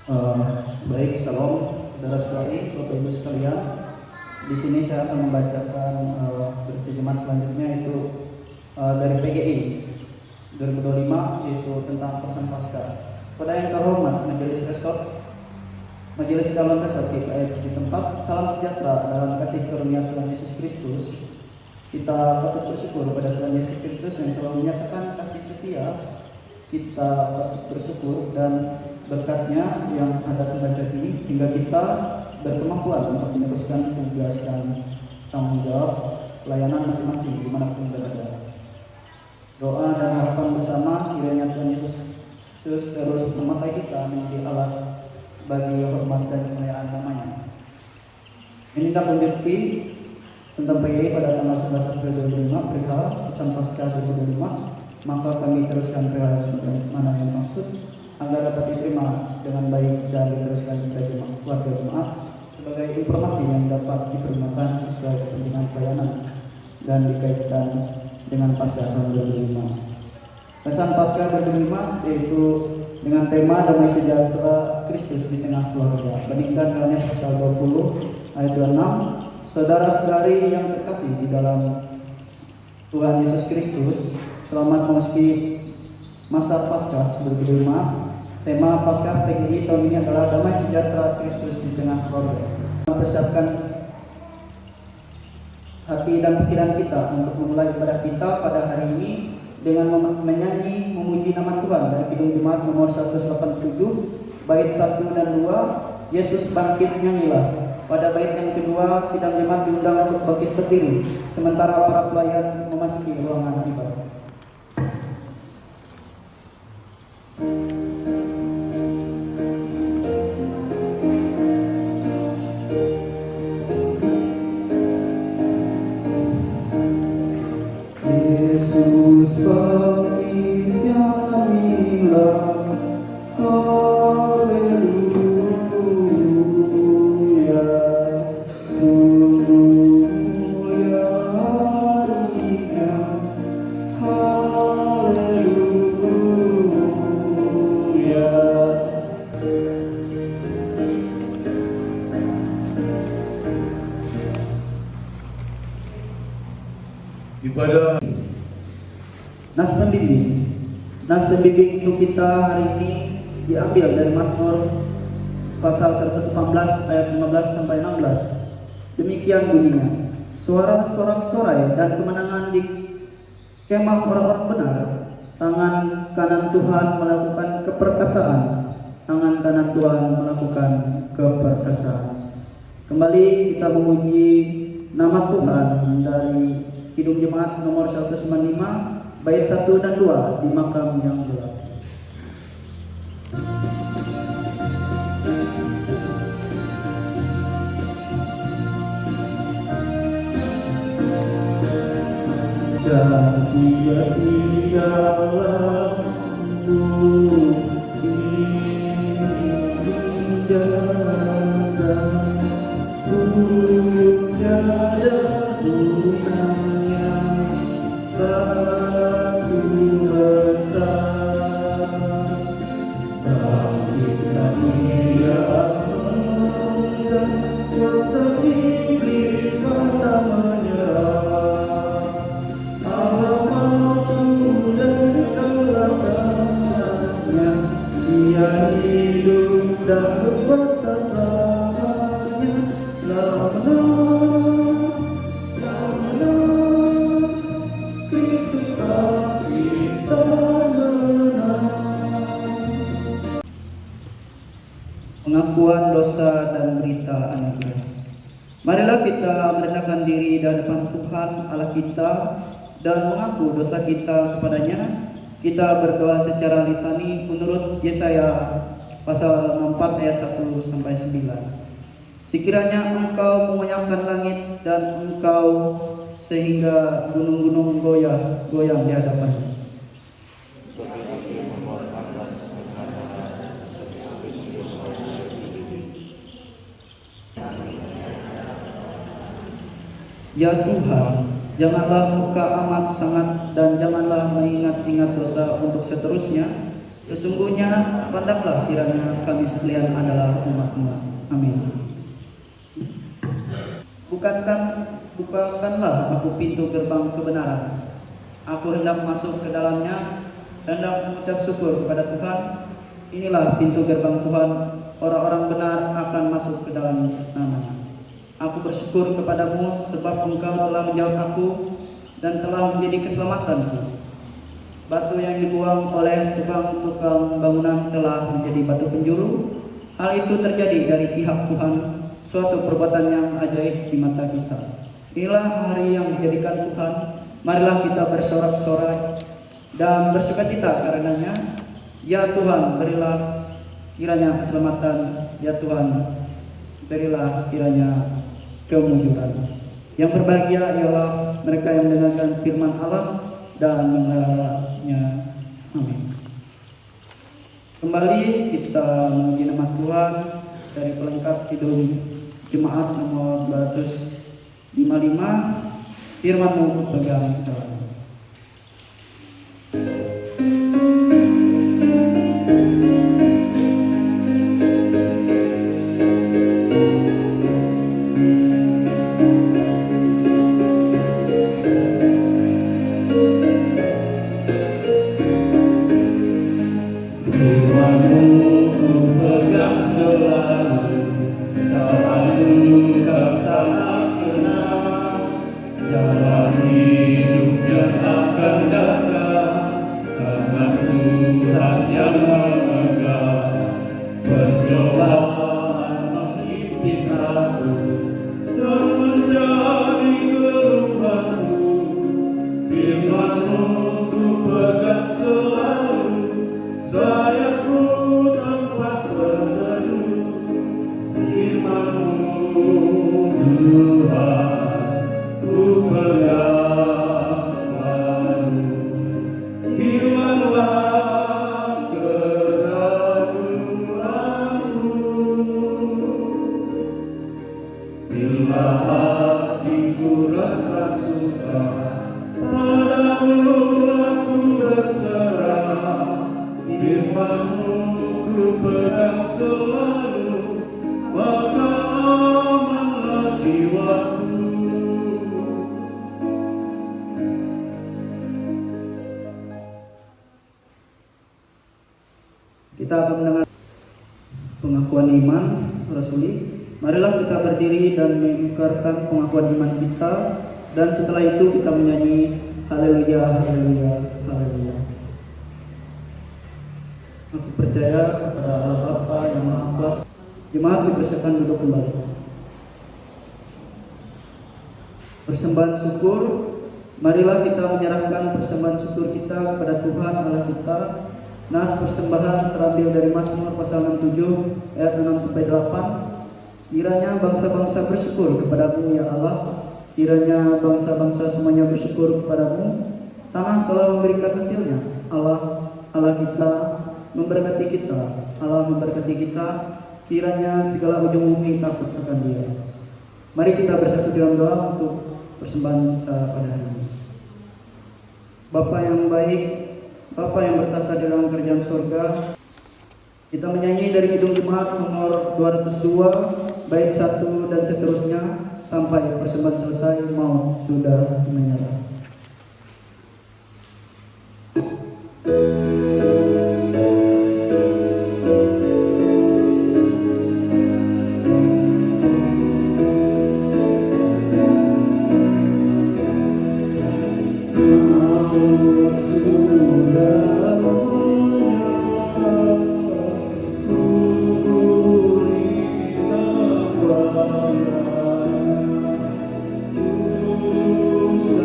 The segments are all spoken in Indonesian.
Eh, Baik, salam saudara-saudari, Bapak Ibu sekalian. Di sini saya akan membacakan berita jemaat selanjutnya, yaitu dari PGI 2025, yaitu tentang pesan Paskah. Pada yang terhormat Majelis Resort, Majelis Calon Resort GKI di tempat, salam sejahtera dalam kasih karunia Tuhan Yesus Kristus. Kita patut bersyukur pada Tuhan Yesus Kristus yang selalu menyatakan kasih setia. Kita patut bersyukur dan berkatnya yang ada sampai saat ini, hingga kita berkemampuan untuk meneruskan tugas dan tanggung jawab pelayanan masing-masing dimanapun berada. Doa dan harapan bersama kiranya Tuhan Yesus terus memakai kita menjadi alat bagi hormat dan kemuliaan namanya. Ini kita bukti tentang PGI pada tanggal 11 April 2005 perihal pesan Paskah 2025. Maka kami teruskan perihal sebagaimana yang maksud, agar dapat diterima dengan baik dan diteruskan kepada keluarga jemaat sebagai informasi yang dapat dipergunakan sesuai kepentingan pelayanan dan dikaitkan dengan Paskah tahun 2005. Pesan Paskah 2005 yaitu dengan tema damai sejahtera Kristus di tengah keluarga. Bandingkan Yohanes pasal 20 ayat 26. Saudara-saudari yang terkasih di dalam Tuhan Yesus Kristus, selamat memasuki masa Paskah 2005. Tema Paskah PGI tahun ini adalah damai sejahtera Kristus di tengah keluarga. Mempersiapkan hati dan pikiran kita untuk memulai ibadah kita pada hari ini dengan menyanyi memuji nama Tuhan dari Kidung Jemaat nomor 187, bait 1 dan 2, Yesus bangkit nyanyilah. Pada bait yang kedua, sidang jemaat diundang untuk bangkit berdiri sementara para pelayan memasuki ruangan ibadah. Yesus bangkit nyanyilah, haleluya, sungguh mulia harinya, haleluya. Ibadah Nas pembimbing untuk kita hari ini diambil dari Mazmur pasal 118 ayat 15 sampai 16. Demikian bunyinya: suara sorak-sorai dan kemenangan di kemah orang-orang benar. Tangan kanan Tuhan melakukan keperkasaan. Tangan kanan Tuhan melakukan keperkasaan. Kembali kita memuji nama Tuhan dari Kidung Jemaat nomor 195, bait 1 dan 2 di makam yang gelap. Dan sia-sialah pengakuan dosa dan berita anugerah. Marilah kita merendahkan diri di hadapan Tuhan Allah kita dan mengaku dosa kita kepadanya. Kita berdoa secara litani menurut Yesaya pasal 64 ayat 1 sampai 9. Sekiranya Engkau mengoyangkan langit dan Engkau sehingga gunung-gunung goyang di hadapannya. Ya Tuhan, janganlah murka amat sangat dan janganlah mengingat-ingat dosa untuk seterusnya, Sesungguhnya pandanglah kiranya kami sekalian adalah umat-Mu. Amin. Bukakanlah aku pintu gerbang kebenaran. Aku hendak masuk ke dalamnya, hendak mengucap syukur kepada Tuhan. Inilah pintu gerbang Tuhan, orang-orang benar akan masuk ke dalam namanya. Aku bersyukur kepadamu sebab Engkau telah menjawab aku dan telah menjadi keselamatanku. Batu yang dibuang oleh tukang-tukang bangunan telah menjadi batu penjuru. Hal itu terjadi dari pihak Tuhan, suatu perbuatan yang ajaib di mata kita. Inilah hari yang dijadikan Tuhan. Marilah kita bersorak-sorai dan bersukacita karenanya. Ya Tuhan, berilah kiranya keselamatan. Ya Tuhan, berilah kiranya kemujuran. Yang berbahagia ialah mereka yang mendengarkan firman Allah dan mengelaraknya. Amin. Kembali kita memuji nama Tuhan dari pelengkap Kidung Jemaat nomor 255. Firman-Mu pegang selalu. Kita akan mendengar pengakuan iman rasuli. Marilah kita berdiri dan mengucapkan pengakuan iman kita, dan setelah itu kita menyanyi haleluya, haleluya, haleluya. Aku percaya kepada Allah Bapa yang Maha Kuasa. Jemaat dipersilakan duduk kembali. Persembahan syukur. Marilah kita menyerahkan persembahan syukur kita kepada Tuhan Allah kita. Nas persembahan terambil dari Mazmur pasal 67 ayat 6 sampai 8. Kiranya bangsa-bangsa bersyukur kepadamu ya Allah. Kiranya bangsa-bangsa semuanya bersyukur kepadamu. Tanah telah memberikan hasilnya. Allah kita memberkati kita. Allah memberkati kita. Kiranya segala ujung bumi takut akan Dia. Mari kita bersatu dalam doa untuk persembahan kita pada hari ini. Bapa yang baik, Bapa yang bertata di dalam kerajaan surga, kita menyanyi dari Kidung Jemaat nomor 202 bait 1 dan seterusnya sampai persembahan selesai mau sudah menyerah.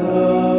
Love.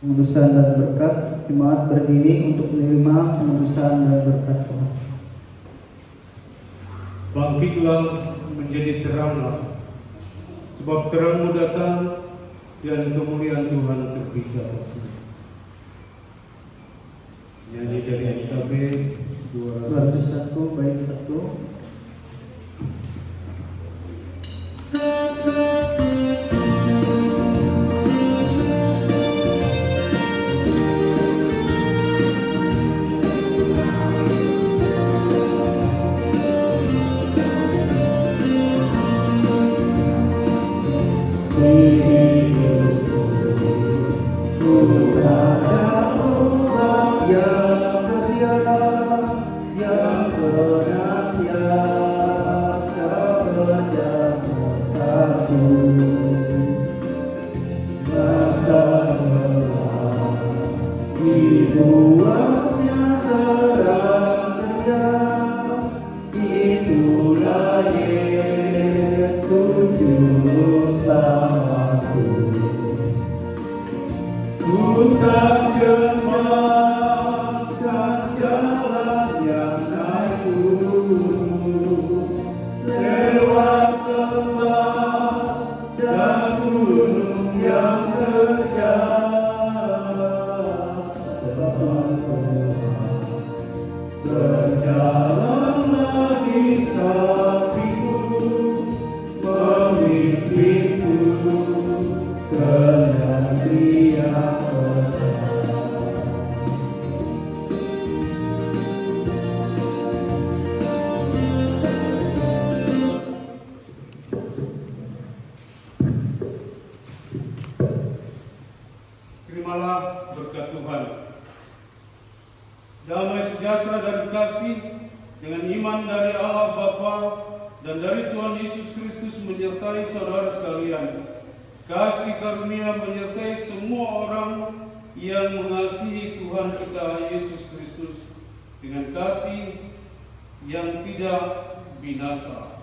Pengudusan dan berkat. Jemaat berdiri untuk menerima pengudusan dan berkat Tuhan. Bangkitlah menjadi teranglah, sebab terangmu datang dan kemuliaan Tuhan terbit atasmu. Nyanyi dari NKB 201 bait 1. Terimalah berkat Tuhan. Damai sejahtera dan kasih dengan iman dari Allah Bapa dan dari Tuhan Yesus Kristus menyertai saudara sekalian. Kasih karunia menyertai semua orang yang mengasihi Tuhan kita Yesus Kristus dengan kasih yang tidak binasa.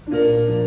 Thank